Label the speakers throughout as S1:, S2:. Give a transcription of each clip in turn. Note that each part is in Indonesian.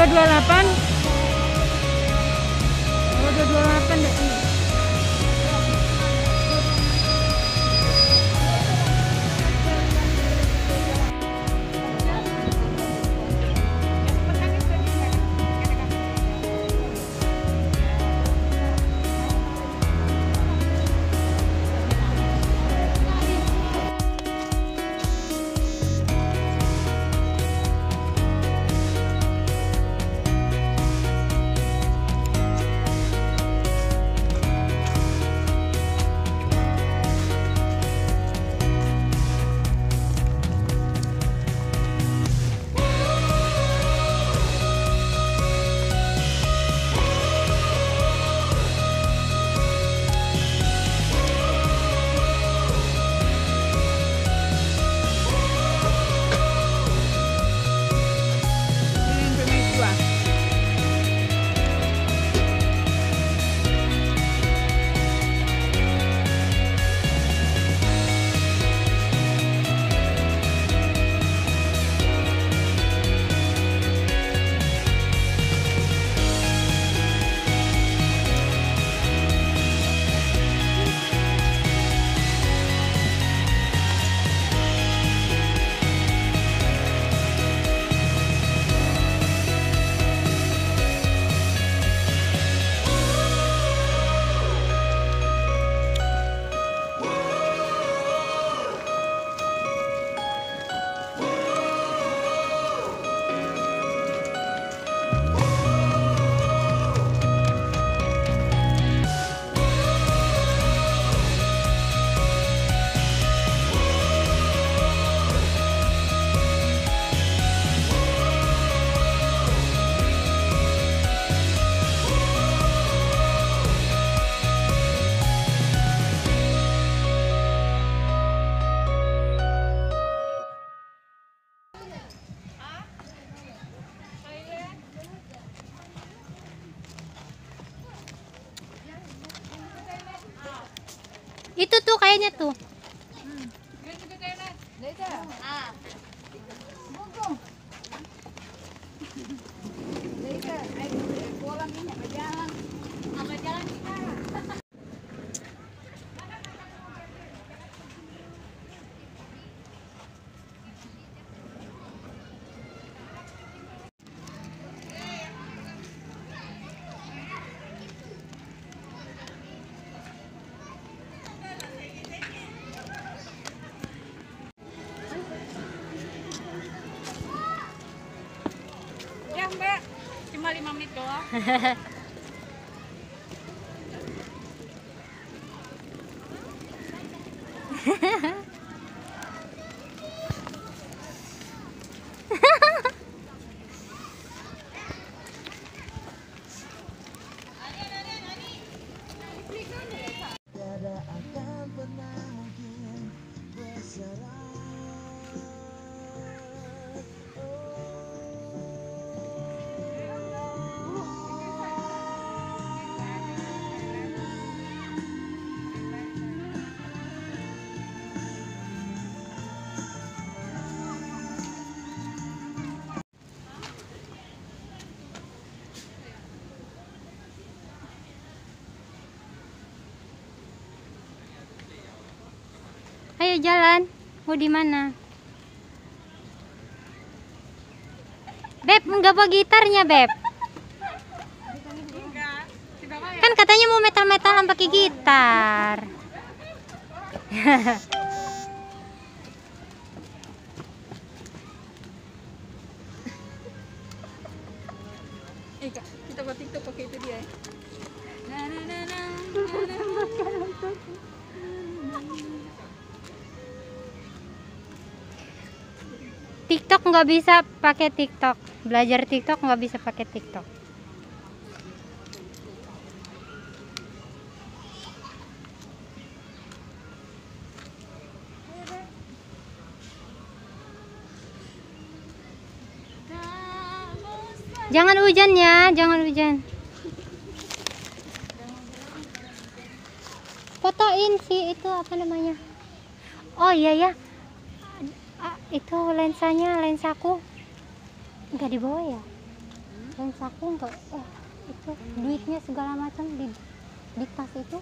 S1: 228. Oh, 228 deh.
S2: Itu tuh kayaknya tuh.
S1: Mbak, cuma 5 menit doang.
S2: Ayo jalan. Mau di mana? Beb, enggak bawa gitarnya, Beb. Kan katanya mau metal-metalan pakai gitar.
S1: Kita buat TikTok pakai itu dia.
S2: TikTok nggak bisa pakai TikTok. Belajar TikTok nggak bisa pakai TikTok. Jangan hujan ya, jangan hujan. Fotoin sih itu apa namanya? Oh iya ya. Itu lensanya, lensaku nggak dibawa ya? lensaku enggak, itu duitnya segala macam di tas itu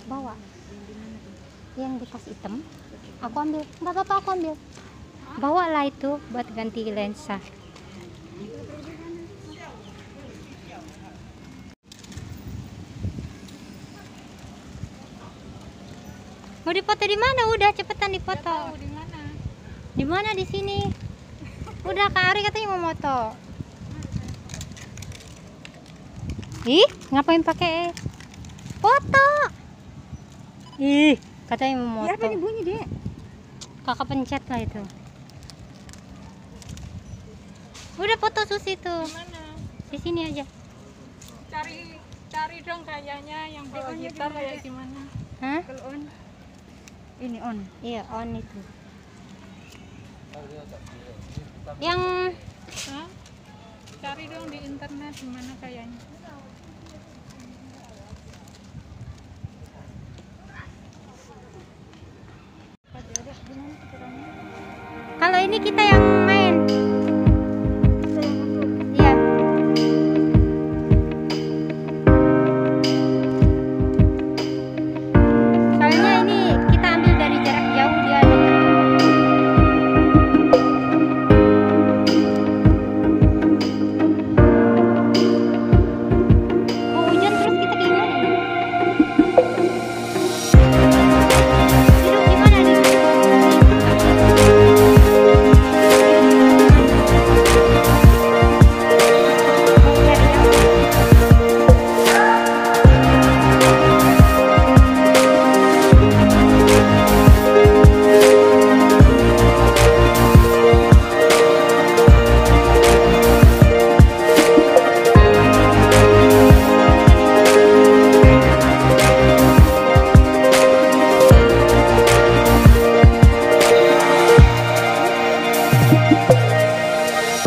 S2: bawa. Yang di tas hitam aku ambil, nggak apa-apa aku ambil. Bawalah itu buat ganti lensa. Mau dipoto di mana? Udah cepetan dipoto.
S1: Di mana?
S2: Di mana? Di sini. Udah Kak Ari katanya mau moto. Ih, ngapain pakai foto? Ih, katanya mau moto.
S1: Ya, apa nih bunyi, Dek?
S2: Kakak pencet lah itu. Udah foto Susi tuh.
S1: Di mana?
S2: Di sini aja.
S1: Cari dong kayaknya yang bawa gitar kayak gimana?
S2: Hah?
S1: Kalau on. Ini on.
S2: Iya, on itu. Yang
S1: Hah? Cari dong di internet gimana kayaknya.
S2: kalau ini kita yang main. Iya. Soalnya ini kita ambil dari jarak jauh dia dekat. Mau hujan terus kita gimana nih? Duduk gimana nih?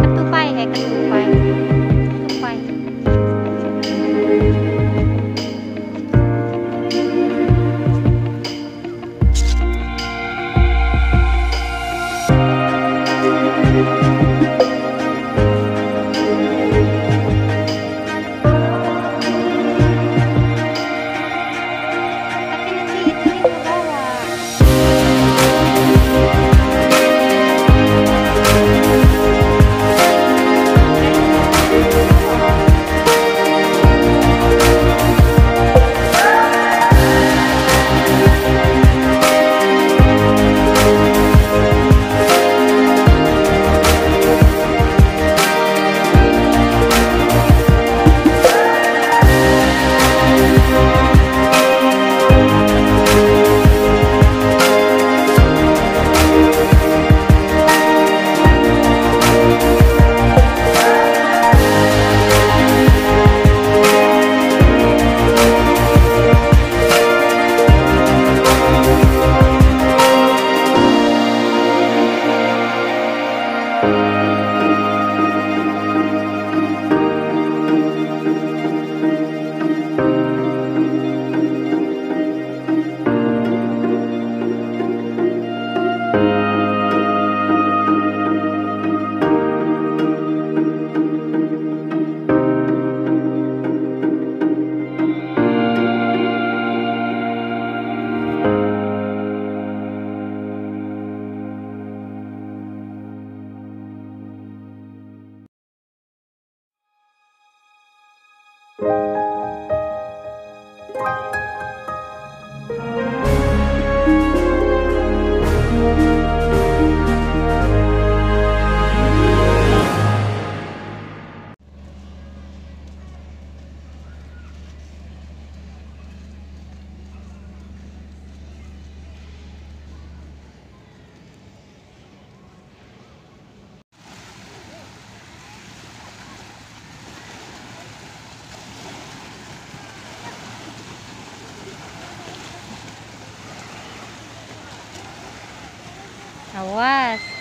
S2: Ketupai kayak ketupai. Ketupai. Tapi nanti itu ke bawah. Awas.